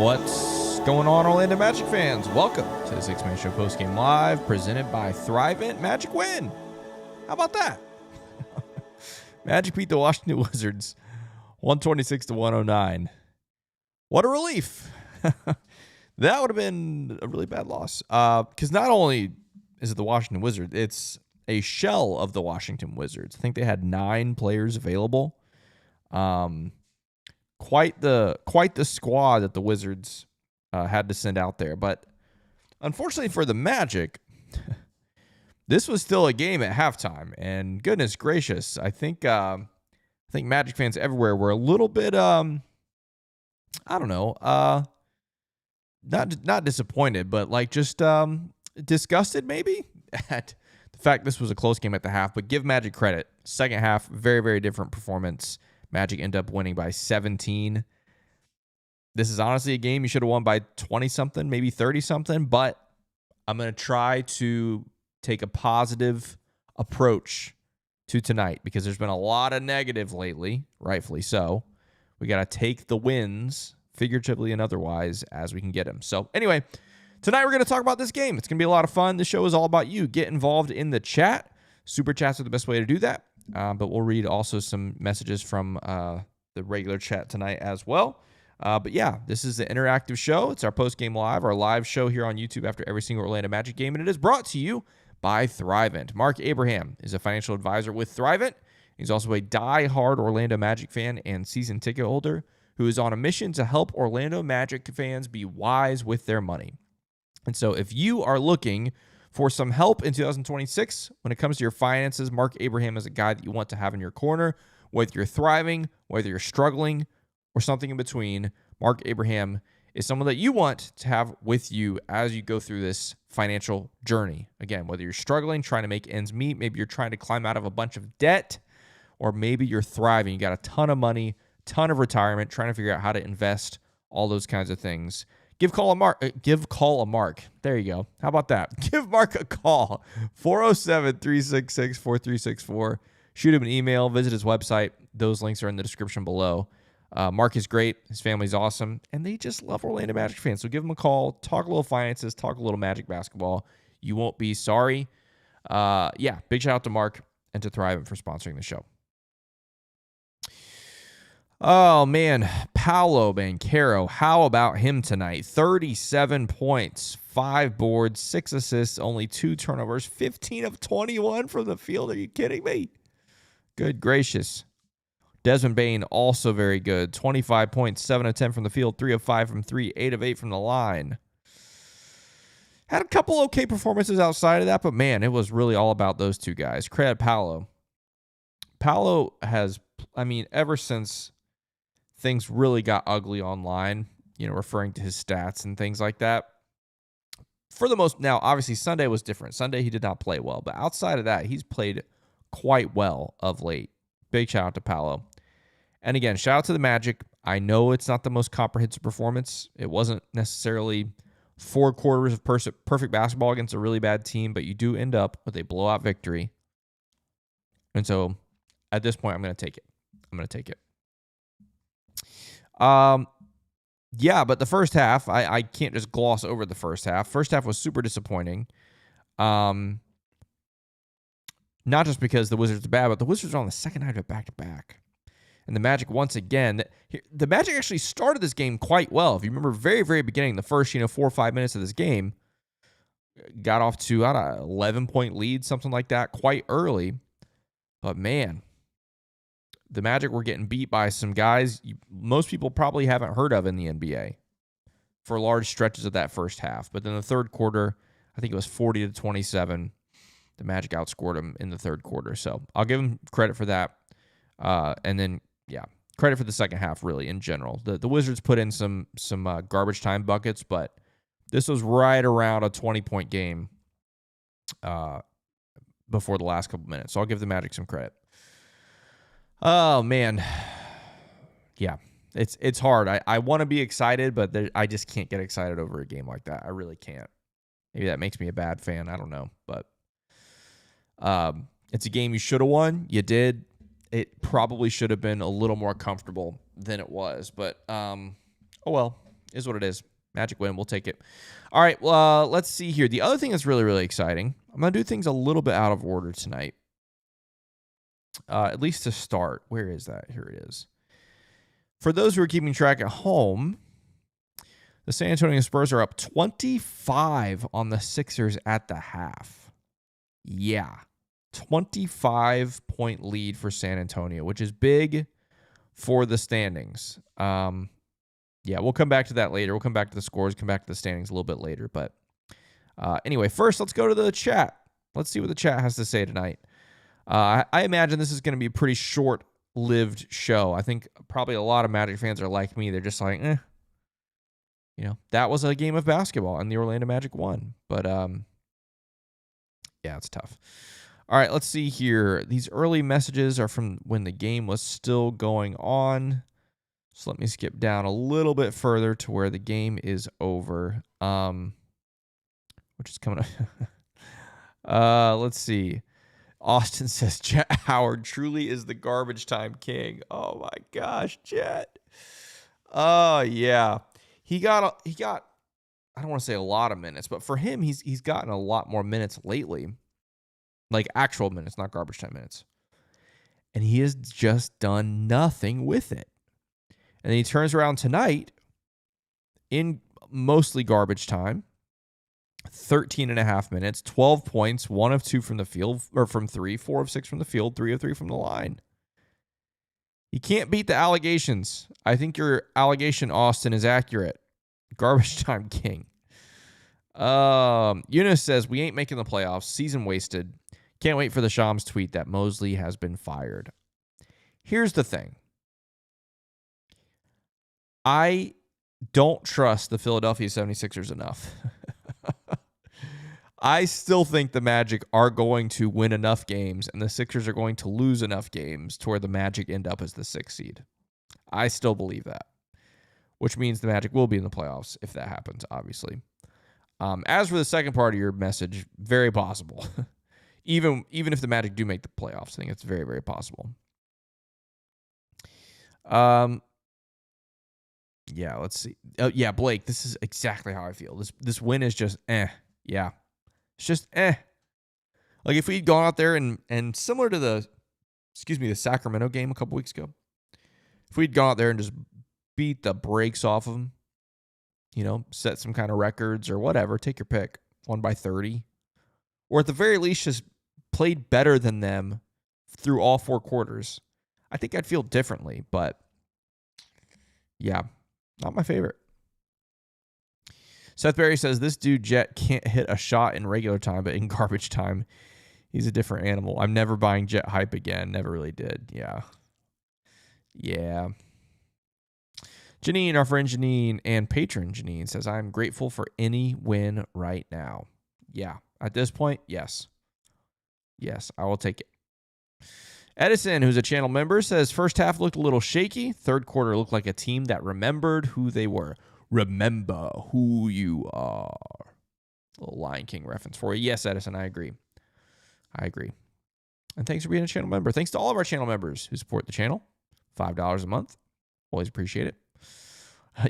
What's going on, Orlando Magic fans? Welcome to the Six-Man Show Postgame Live, presented by Thrivent. Magic win. How about that? Magic beat the Washington Wizards 126-109. What a relief. That would have been a really bad loss. Because not only is it the Washington Wizards, it's a shell of the Washington Wizards. I think they had 9 players available. Quite the squad that the Wizards had to send out there. But unfortunately for the Magic, this was still a game at halftime. And goodness gracious, I think Magic fans everywhere were a little bit not disappointed, but like just disgusted maybe at the fact this was a close game at the half. But give Magic credit. Second half, very, very different performance. Magic end up winning by 17. This is honestly a game you should have won by 20-something, maybe 30-something, but I'm going to try to take a positive approach to tonight because there's been a lot of negative lately, rightfully so. We got to take the wins, figuratively and otherwise, as we can get them. So anyway, tonight we're going to talk about this game. It's going to be a lot of fun. The show is all about you. Get involved in the chat. Super chats are the best way to do that. But we'll read also some messages from the regular chat tonight as well. But yeah, this is the interactive show. It's our post-game live, our live show here on YouTube after every single Orlando Magic game. And it is brought to you by Thrivent. Marc.Abraham is a financial advisor with Thrivent. He's also a die-hard Orlando Magic fan and season ticket holder who is on a mission to help Orlando Magic fans be wise with their money. And so if you are looking for some help in 2026 when it comes to your finances, Marc.Abraham is a guy that you want to have in your corner. Whether you're thriving, whether you're struggling, or something in between, Marc.Abraham is someone that you want to have with you as you go through this financial journey. Again, whether you're struggling, trying to make ends meet, maybe you're trying to climb out of a bunch of debt, or maybe you're thriving. You got a ton of money, ton of retirement, trying to figure out how to invest, all those kinds of things. Give call a Marc. There you go. How about that? Give Marc a call. 407-366-4364. Shoot him an email. Visit his website. Those links are in the description below. Marc is great. His family's awesome. And they just love Orlando Magic fans. So give him a call. Talk a little finances. Talk a little Magic basketball. You won't be sorry. Big shout out to Marc and to Thrivent for sponsoring the show. Oh, man. Paolo Banchero, how about him tonight? 37 points, 5 boards, 6 assists, only 2 turnovers, 15 of 21 from the field. Are you kidding me? Good gracious. Desmond Bane, also very good. 25 points, 7 of 10 from the field, 3 of 5 from 3, 8 of 8 from the line. Had a couple okay performances outside of that, but man, it was really all about those two guys. Credit Paolo. Paolo has, ever since things really got ugly online, referring to his stats and things like that. For the most, now, obviously, Sunday was different. Sunday, he did not play well. But outside of that, he's played quite well of late. Big shout out to Paolo. And again, shout out to the Magic. I know it's not the most comprehensive performance. It wasn't necessarily 4 quarters of perfect basketball against a really bad team, but you do end up with a blowout victory. And so, at this point, I'm going to take it. But the first half, I can't just gloss over the first half. First half was super disappointing. Not just because the Wizards are bad, but the Wizards are on the second night of a back-to-back. And the Magic, once again, the Magic actually started this game quite well. If you remember very, very beginning, the first 4 or 5 minutes of this game, got off to an 11-point lead, something like that, quite early. But man, the Magic were getting beat by some guys most people probably haven't heard of in the NBA for large stretches of that first half. But then the third quarter, I think it was 40-27. The Magic outscored them in the third quarter. So I'll give them credit for that. And then, credit for the second half, really, in general. The Wizards put in some garbage time buckets, but this was right around a 20-point game before the last couple minutes. So I'll give the Magic some credit. Oh, man. Yeah, it's hard. I want to be excited, but I just can't get excited over a game like that. I really can't. Maybe that makes me a bad fan. I don't know. But it's a game you should have won. You did. It probably should have been a little more comfortable than it was. But, oh well. Is what it is. Magic win. We'll take it. All right. Well, let's see here. The other thing that's really, really exciting. I'm going to do things a little bit out of order tonight. At least to start. Where is that? Here it is. For those who are keeping track at home, the San Antonio Spurs are up 25 on the Sixers at the half. Yeah. 25-point lead for San Antonio, which is big for the standings. Yeah, we'll come back to that later. We'll come back to the scores, come back to the standings a little bit later. But anyway, first, let's go to the chat. Let's see what the chat has to say tonight. I imagine this is going to be a pretty short-lived show. I think probably a lot of Magic fans are like me. They're just like, that was a game of basketball, and the Orlando Magic won. But, yeah, it's tough. All right, let's see here. These early messages are from when the game was still going on. So let me skip down a little bit further to where the game is over, which is coming up. Let's see. Austin says, Jet Howard truly is the garbage time king. Oh, my gosh, Jet. Oh, yeah. He got. I don't want to say a lot of minutes, but for him, he's gotten a lot more minutes lately. Like actual minutes, not garbage time minutes. And he has just done nothing with it. And then he turns around tonight in mostly garbage time, 13 and a half minutes, 12 points, 1 of 2 from the field, or from 3, 4 of 6 from the field, 3 of 3 from the line. He can't beat the allegations. I think your allegation, Austin, is accurate. Garbage time king. Eunice says, we ain't making the playoffs. Season wasted. Can't wait for the Shams tweet that Mosley has been fired. Here's the thing. I don't trust the Philadelphia 76ers enough. I still think the Magic are going to win enough games and the Sixers are going to lose enough games to where the Magic end up as the 6th seed. I still believe that, which means the Magic will be in the playoffs if that happens, obviously. As for the second part of your message, very possible. Even if the Magic do make the playoffs, I think it's very, very possible. Yeah, let's see. Yeah, Blake, this is exactly how I feel. This win is just Yeah. It's just Like if we'd gone out there and similar to the Sacramento game a couple weeks ago, if we'd gone out there and just beat the brakes off of them, set some kind of records or whatever, take your pick, won by 30, or at the very least just played better than them through all 4 quarters, I think I'd feel differently, but yeah, not my favorite. Seth Berry says, this dude Jet can't hit a shot in regular time, but in garbage time, he's a different animal. I'm never buying Jet hype again. Never really did. Yeah. Janine, our friend Janine and patron Janine says, I'm grateful for any win right now. Yeah. At this point, yes. Yes, I will take it. Edison, who's a channel member, says, first half looked a little shaky. Third quarter looked like a team that remembered who they were. Remember who you are. A little Lion King reference for you. Yes, Edison, I agree. And thanks for being a channel member. Thanks to all of our channel members who support the channel. $5 a month. Always appreciate it.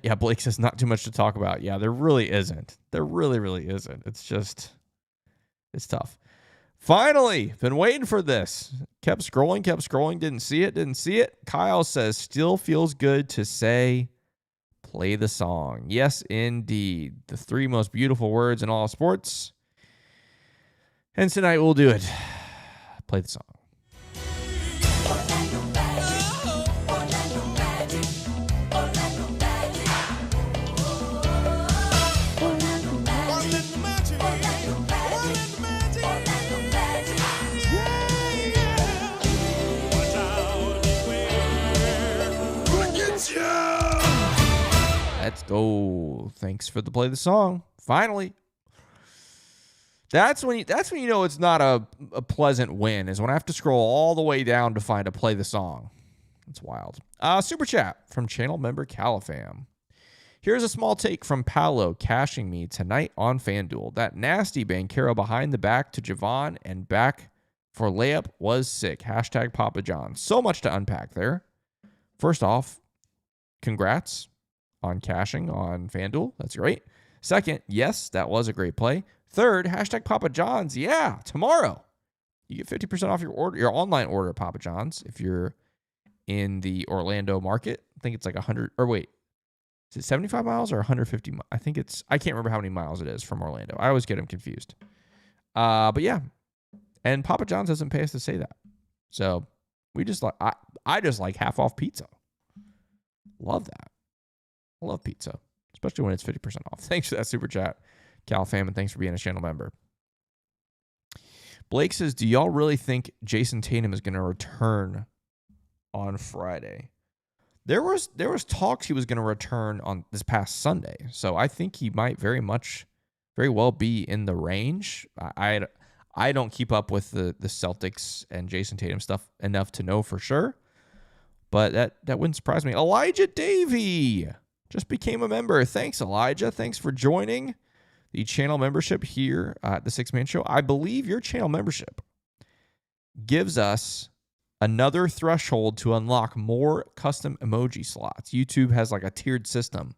Yeah, Blake says not too much to talk about. Yeah, there really isn't. There really, really isn't. It's tough. Finally, been waiting for this. Kept scrolling, didn't see it. Kyle says, still feels good to say, play the song. Yes, indeed. The 3 most beautiful words in all sports. And tonight we'll do it. Play the song. Let's go. Thanks for the play the song. Finally. That's when you know it's not a pleasant win, is when I have to scroll all the way down to find a play the song. It's wild. Super chat from channel member Califam. Here's a small take from Paolo cashing me tonight on FanDuel. That nasty Banchero behind the back to Javon and back for layup was sick. Hashtag Papa John. So much to unpack there. First off, congrats on cashing on FanDuel. That's great. Second, yes, that was a great play. Third, hashtag Papa John's. Yeah, tomorrow you get 50% off your online order at Papa John's if you're in the Orlando market. I think it's like 100, or wait, is it 75 miles or 150? I can't remember how many miles it is from Orlando. I always get them confused. But yeah, and Papa John's doesn't pay us to say that. So we just like, I just like half off pizza. Love that. I love pizza, especially when it's 50% off. Thanks for that super chat, Cal Fam, and thanks for being a channel member. Blake says, do y'all really think Jason Tatum is going to return on Friday? There was talks he was going to return on this past Sunday, so I think he might very well be in the range. I don't keep up with the Celtics and Jason Tatum stuff enough to know for sure, but that wouldn't surprise me. Elijah Davey just became a member. Thanks, Elijah. Thanks for joining the channel membership here at the Six Man Show. I believe your channel membership gives us another threshold to unlock more custom emoji slots. YouTube has like a tiered system.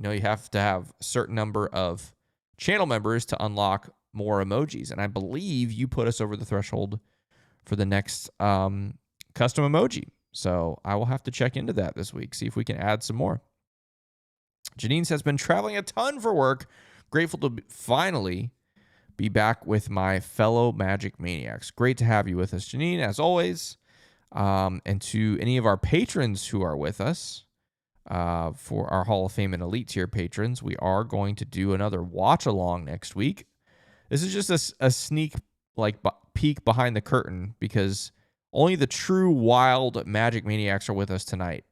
You have to have a certain number of channel members to unlock more emojis. And I believe you put us over the threshold for the next custom emoji. So I will have to check into that this week, see if we can add some more. Janine says, been traveling a ton for work. Grateful to finally be back with my fellow Magic Maniacs. Great to have you with us, Janine, as always. And to any of our patrons who are with us, for our Hall of Fame and Elite tier patrons, we are going to do another watch along next week. This is just a sneak peek behind the curtain because only the true wild Magic Maniacs are with us tonight.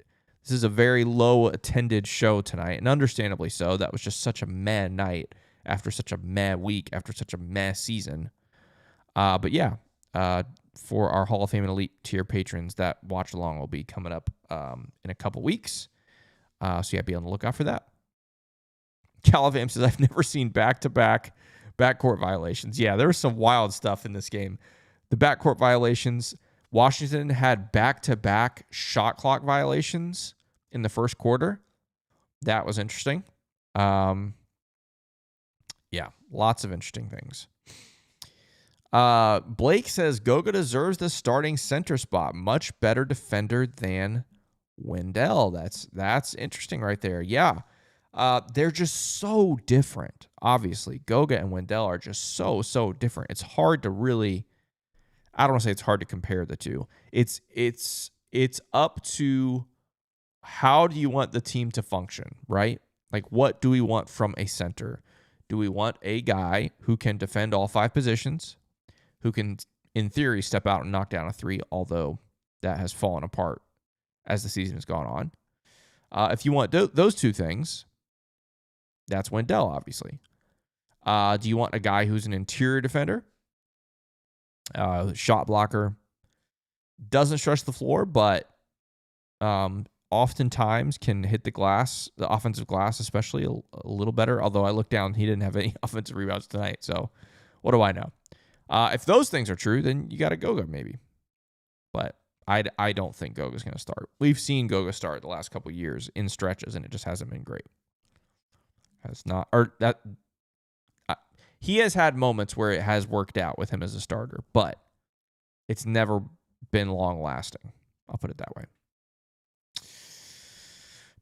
This is a very low attended show tonight, and understandably so. That was just such a meh night after such a meh week, after such a meh season. But yeah, for our Hall of Fame and Elite tier patrons, that watch along will be coming up in a couple weeks. So yeah, be on the lookout for that. Calivam says, I've never seen back-to-back backcourt violations. Yeah, there was some wild stuff in this game. The backcourt violations, Washington had back-to-back shot clock violations in the first quarter. That was interesting. Yeah, lots of interesting things. Blake says, Goga deserves the starting center spot. Much better defender than Wendell. That's interesting right there. Yeah. They're just so different. Obviously, Goga and Wendell are just so different. It's hard to really, I don't want to say it's hard to compare the two. It's up to how do you want the team to function, right? Like, what do we want from a center? Do we want a guy who can defend all 5 positions, who can, in theory, step out and knock down a 3, although that has fallen apart as the season has gone on? If you want those two things, that's Wendell, obviously. Do you want a guy who's an interior defender, shot blocker, doesn't stretch the floor, but oftentimes can hit the glass, the offensive glass especially, a little better? Although I looked down, he didn't have any offensive rebounds tonight, so what do I know? If those things are true, then you got to Goga maybe. But I don't think Goga's going to start. We've seen Goga start the last couple of years in stretches, and it just hasn't been great. He has had moments where it has worked out with him as a starter, but it's never been long lasting. I'll put it that way.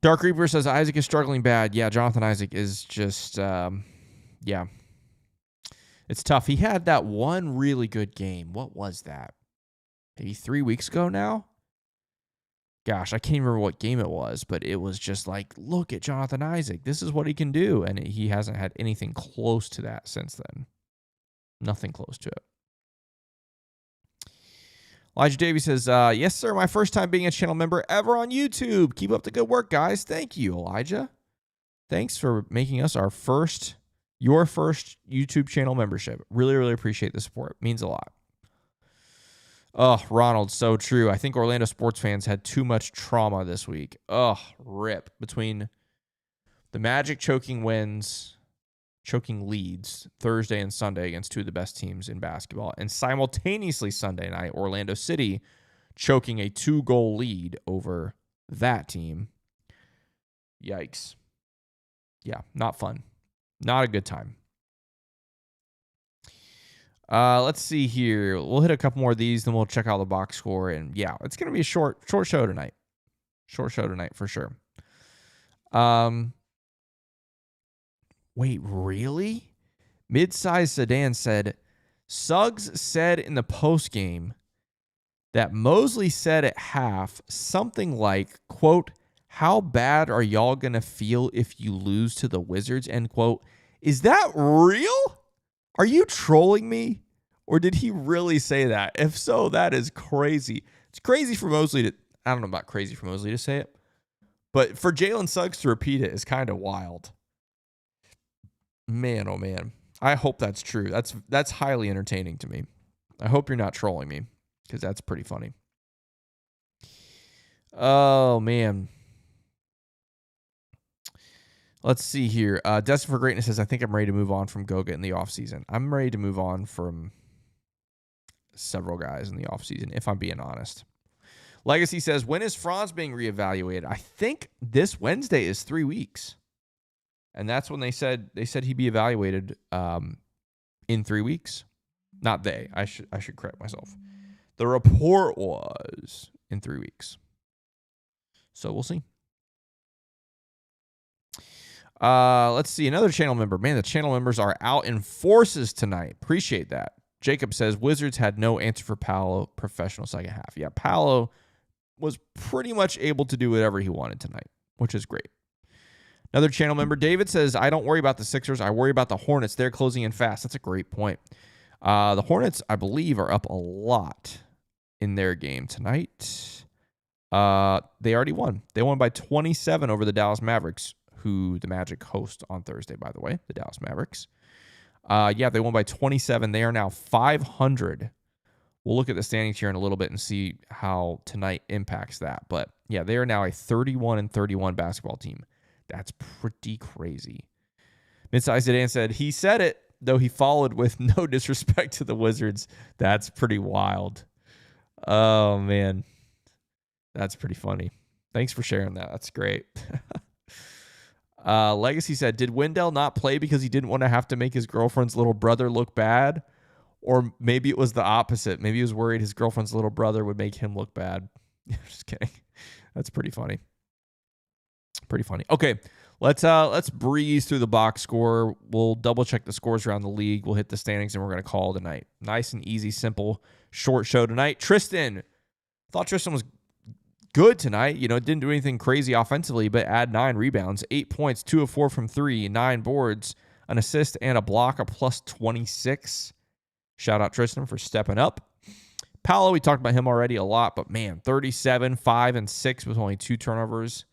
Dark Reaper says Isaac is struggling bad. Yeah, Jonathan Isaac is just, yeah. It's tough. He had that one really good game. What was that? Maybe 3 weeks ago now? Gosh, I can't remember what game it was, but it was just like, look at Jonathan Isaac. This is what he can do. And he hasn't had anything close to that since then. Nothing close to it. Elijah Davies says, yes, sir, my first time being a channel member ever on YouTube. Keep up the good work, guys. Thank you, Elijah. Thanks for making us your first YouTube channel membership. Really, really appreciate the support. It means a lot. Oh, Ronald, so true. I think Orlando sports fans had too much trauma this week. Oh, rip. Between the Magic choking leads Thursday and Sunday against 2 of the best teams in basketball, and simultaneously Sunday night, Orlando City choking a 2-goal lead over that team. Yikes. Yeah, not fun. Not a good time. Let's see here. We'll hit a couple more of these, then we'll check out the box score. And yeah, it's going to be a short show tonight. Short show tonight for sure. Wait, really? Mid-size sedan said, Suggs said in the postgame that Mosley said at half something like, quote, how bad are y'all going to feel if you lose to the Wizards, end quote. Is that real? Are you trolling me? Or did he really say that? If so, that is crazy. It's crazy for Mosley to, I don't know about crazy for Mosley to say it, but for Jalen Suggs to repeat it is kind of wild. Man, oh man. I hope that's true. That's highly entertaining to me. I hope you're not trolling me because that's pretty funny. Oh, man. Let's see here. Destined for Greatness says, I think I'm ready to move on from Goga in the offseason. I'm ready to move on from several guys in the offseason, if I'm being honest. Legacy says, when is Franz being reevaluated? I think this Wednesday is 3 weeks. And that's when they said he'd be evaluated in 3 weeks. Not they. I should correct myself. The report was in 3 weeks. So we'll see. Let's see. Another channel member. Man, the channel members are out in forces tonight. Appreciate that. Jacob says, Wizards had no answer for Paolo professional second half. Yeah, Paolo was pretty much able to do whatever he wanted tonight, which is great. Another channel member, David, says, I don't worry about the Sixers. I worry about the Hornets. They're closing in fast. That's a great point. The Hornets, I believe, are up a lot in their game tonight. They already won. They won by 27 over the Dallas Mavericks, who the Magic host on Thursday, by the way, the Dallas Mavericks. Yeah, they won by 27. They are now 500. We'll look at the standings here in a little bit and see how tonight impacts that. But yeah, they are now a 31-31 basketball team. That's pretty crazy. Midsize Sedan said, he said it, though he followed with no disrespect to the Wizards. That's pretty wild. Oh, man. That's pretty funny. Thanks for sharing that. That's great. Legacy said, did Wendell not play because he didn't want to have to make his girlfriend's little brother look bad? Or maybe it was the opposite. Maybe he was worried his girlfriend's little brother would make him look bad. Just kidding. That's pretty funny. Pretty funny. Okay, let's breeze through the box score. We'll double check the scores around the league. We'll hit the standings, and we're going to call tonight. Nice and easy, simple, short show tonight. Tristan. Thought Tristan was good tonight. You know, didn't do anything crazy offensively, but add 9 rebounds, 8 points, 2 of 4 from 3, 9 boards, an assist, and a block, a plus 26. Shout out Tristan for stepping up. Paolo, we talked about him already a lot, but man, 37, 5, and 6 with only 2 turnovers.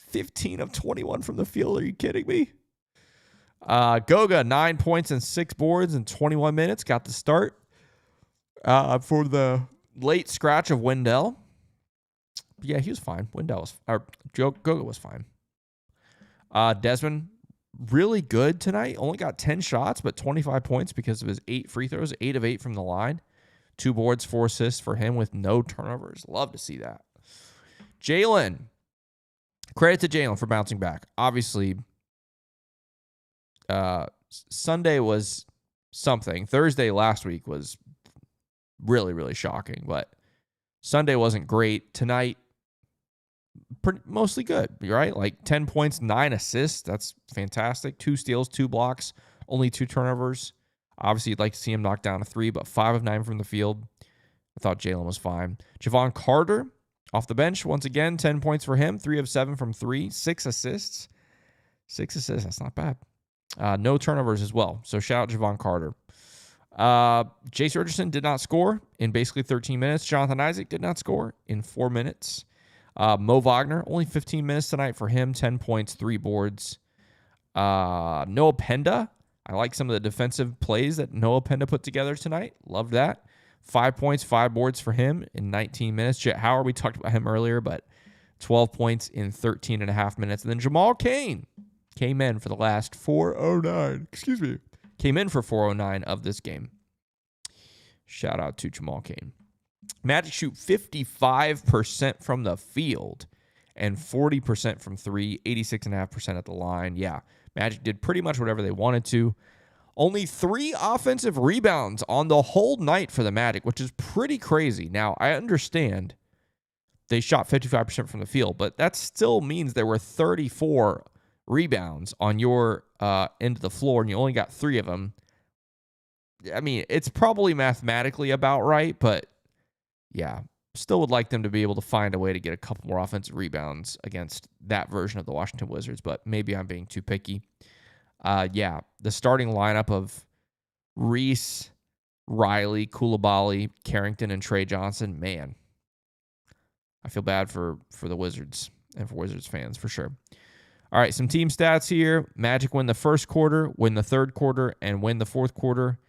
15 of 21 from the field. Are you kidding me? Goga, 9 points and 6 boards in 21 minutes. Got the start for the late scratch of Wendell. Yeah, he was fine. Goga was fine. Desmond, really good tonight. Only got 10 shots, but 25 points because of his 8 free throws, 8 of 8 from the line. 2 boards, 4 assists for him with no turnovers. Love to see that. Jalen. Credit to Jalen for bouncing back. Obviously, Sunday was something. Thursday last week was really, really shocking, but Sunday wasn't great. Tonight, mostly good, right? Like 10 points, 9 assists. That's fantastic. 2 steals, 2 blocks, only 2 turnovers. Obviously, you'd like to see him knock down a 3, but 5 of 9 from the field. I thought Jalen was fine. Javon Carter, off the bench, once again, 10 points for him, 3 of 7 from 3, 6 assists. 6 assists, that's not bad. No turnovers as well, so shout out Javon Carter. Jace Richardson did not score in basically 13 minutes. Jonathan Isaac did not score in 4 minutes. Mo Wagner, only 15 minutes tonight for him, 10 points, 3 boards. Noah Penda, I like some of the defensive plays that Noah Penda put together tonight. Love that. 5 points, 5 boards for him in 19 minutes. Jet Howard, we talked about him earlier, but 12 points in 13 and a half minutes. And then Jamal Cain came in for the last 409. Came in for 409 of this game. Shout out to Jamal Cain. Magic shoot 55% from the field and 40% from three, 86.5% at the line. Yeah, Magic did pretty much whatever they wanted to. Only 3 offensive rebounds on the whole night for the Magic, which is pretty crazy. Now, I understand they shot 55% from the field, but that still means there were 34 rebounds on your end of the floor, and you only got 3 of them. I mean, it's probably mathematically about right, but yeah, still would like them to be able to find a way to get a couple more offensive rebounds against that version of the Washington Wizards, but maybe I'm being too picky. Yeah, the starting lineup of Reese, Riley, Coulibaly, Carrington, and Trey Johnson, man, I feel bad for the Wizards and for Wizards fans for sure. All right, some team stats here. Magic win the first quarter, win the third quarter, and win the fourth quarter.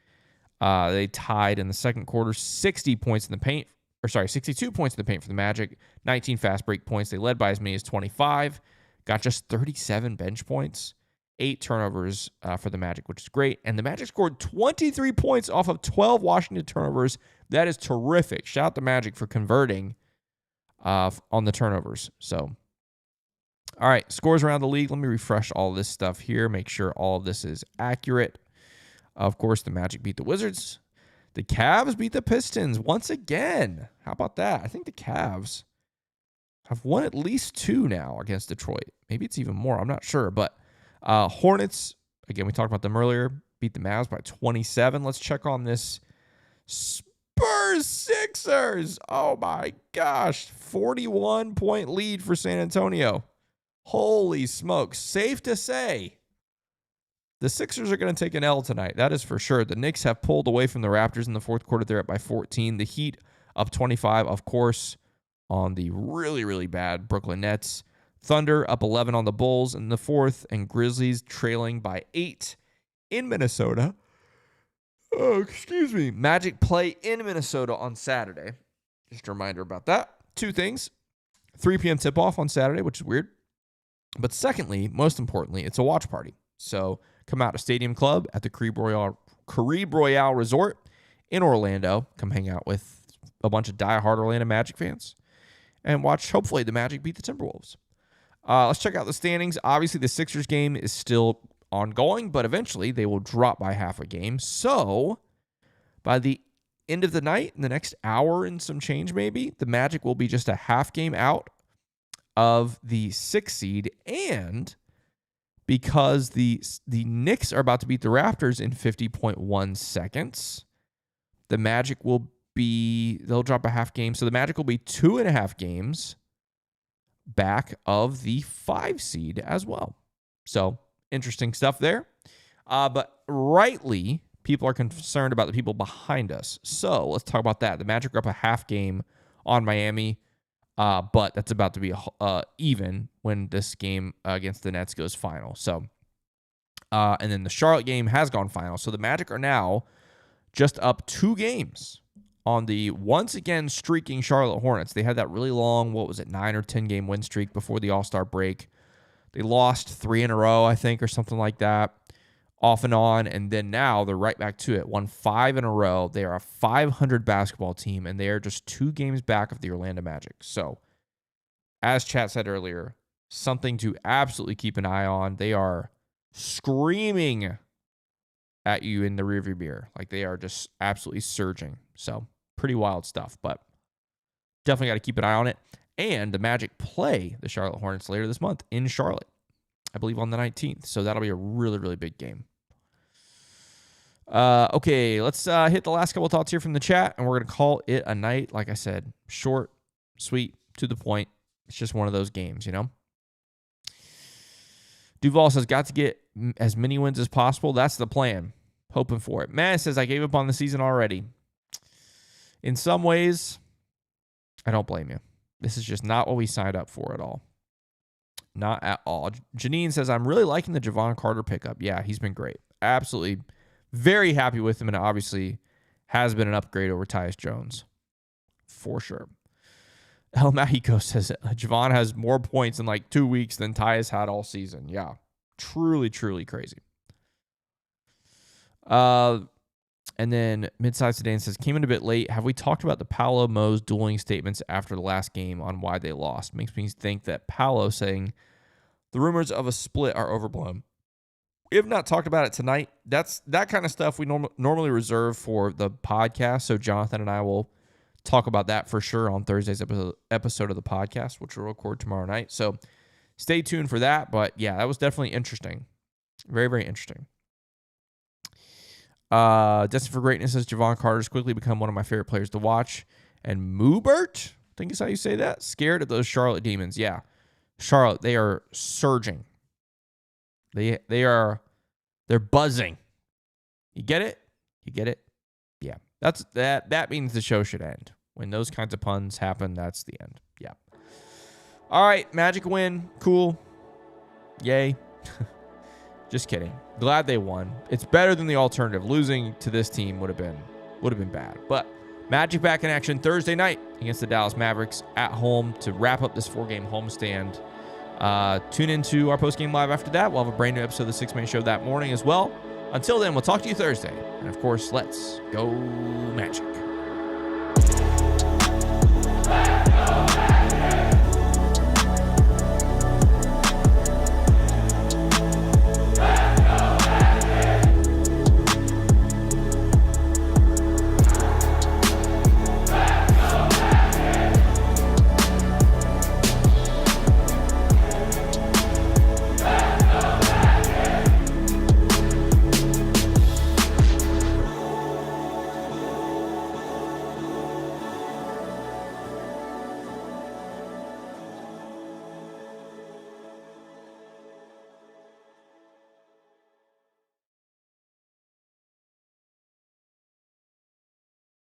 They tied in the second quarter, 62 points in the paint for the Magic, 19 fast break points. They led by as many as 25, got just 37 bench points, 8 turnovers for the Magic, which is great. And the Magic scored 23 points off of 12 Washington turnovers. That is terrific. Shout out to Magic for converting on the turnovers. So, all right, scores around the league. Let me refresh all this stuff here, make sure all of this is accurate. Of course, the Magic beat the Wizards. The Cavs beat the Pistons once again. How about that? I think the Cavs have won at least 2 now against Detroit. Maybe it's even more. I'm not sure. But Hornets, again, we talked about them earlier, beat the Mavs by 27. Let's check on this Spurs Sixers. Oh, my gosh. 41-point lead for San Antonio. Holy smokes. Safe to say, the Sixers are going to take an L tonight. That is for sure. The Knicks have pulled away from the Raptors in the fourth quarter. They're up by 14. The Heat up 25, of course, on the really, really bad Brooklyn Nets. Thunder up 11 on the Bulls in the fourth, and Grizzlies trailing by 8 in Minnesota. Oh, excuse me. Magic play in Minnesota on Saturday. Just a reminder about that. 2 things. 3 p.m. tip-off on Saturday, which is weird. But secondly, most importantly, it's a watch party. So come out to Stadium Club at the Caribe Royale Resort in Orlando. Come hang out with a bunch of diehard Orlando Magic fans and watch, hopefully, the Magic beat the Timberwolves. Let's check out the standings. Obviously, the Sixers game is still ongoing, but eventually they will drop by half a game. So by the end of the night, in the next hour and some change maybe, the Magic will be just a half game out of the 6th seed, and because the Knicks are about to beat the Raptors in 50.1 seconds, the Magic they'll drop a half game. So the Magic will be 2.5 games back of the 5 seed as well. So interesting stuff there. But rightly, people are concerned about the people behind us. So let's talk about that. The Magic are up a half game on Miami. But that's about to be even when this game against the Nets goes final. So, and then the Charlotte game has gone final. So the Magic are now just up 2 games on the once again streaking Charlotte Hornets. They had that really long, 9 or 10 game win streak before the All-Star break. They lost 3 in a row, I think, or something like that, off and on. And then now they're right back to it. Won 5 in a row. They are a 500 basketball team, and they are just 2 games back of the Orlando Magic. So, as Chat said earlier, something to absolutely keep an eye on. They are screaming at you in the rearview mirror. Like, they are just absolutely surging. So, pretty wild stuff, but definitely got to keep an eye on it. And the Magic play the Charlotte Hornets later this month in Charlotte, I believe on the 19th. So that'll be a really, really big game. Okay, let's hit the last couple of thoughts here from the chat, and we're going to call it a night. Like I said, short, sweet, to the point. It's just one of those games, you know? Duval says, got to get as many wins as possible. That's the plan. Hoping for it. Man says, I gave up on the season already. In some ways, I don't blame you. This is just not what we signed up for at all. Not at all. Janine says, I'm really liking the Javon Carter pickup. Yeah, he's been great. Absolutely. Very happy with him, and obviously has been an upgrade over Tyus Jones. For sure. El Mexico says, Javon has more points in like 2 weeks than Tyus had all season. Yeah. Truly, truly crazy. And then Midsize Sedan says, came in a bit late. Have we talked about the Paolo Mo's dueling statements after the last game on why they lost? Makes me think that Paolo saying the rumors of a split are overblown. We have not talked about it tonight. That's that kind of stuff we normally reserve for the podcast. So Jonathan and I will talk about that for sure on Thursday's episode of the podcast, which we'll record tomorrow night. So stay tuned for that. But yeah, that was definitely interesting. Very, very interesting. Destined for Greatness says Javon Carter's quickly become one of my favorite players to watch. And Moobert, I think is how you say that, scared of those Charlotte Demons. Yeah. Charlotte, they are surging. They're buzzing. You get it? You get it? Yeah. That means the show should end. When those kinds of puns happen, that's the end. Yeah. All right, Magic win. Cool. Yay. Just kidding. Glad they won. It's better than the alternative. Losing to this team would have been bad. But Magic back in action Thursday night against the Dallas Mavericks at home to wrap up this 4-game homestand. Tune into our post-game live after that. We'll have a brand new episode of the Six Man Show that morning as well. Until then, we'll talk to you Thursday. And of course, let's go Magic.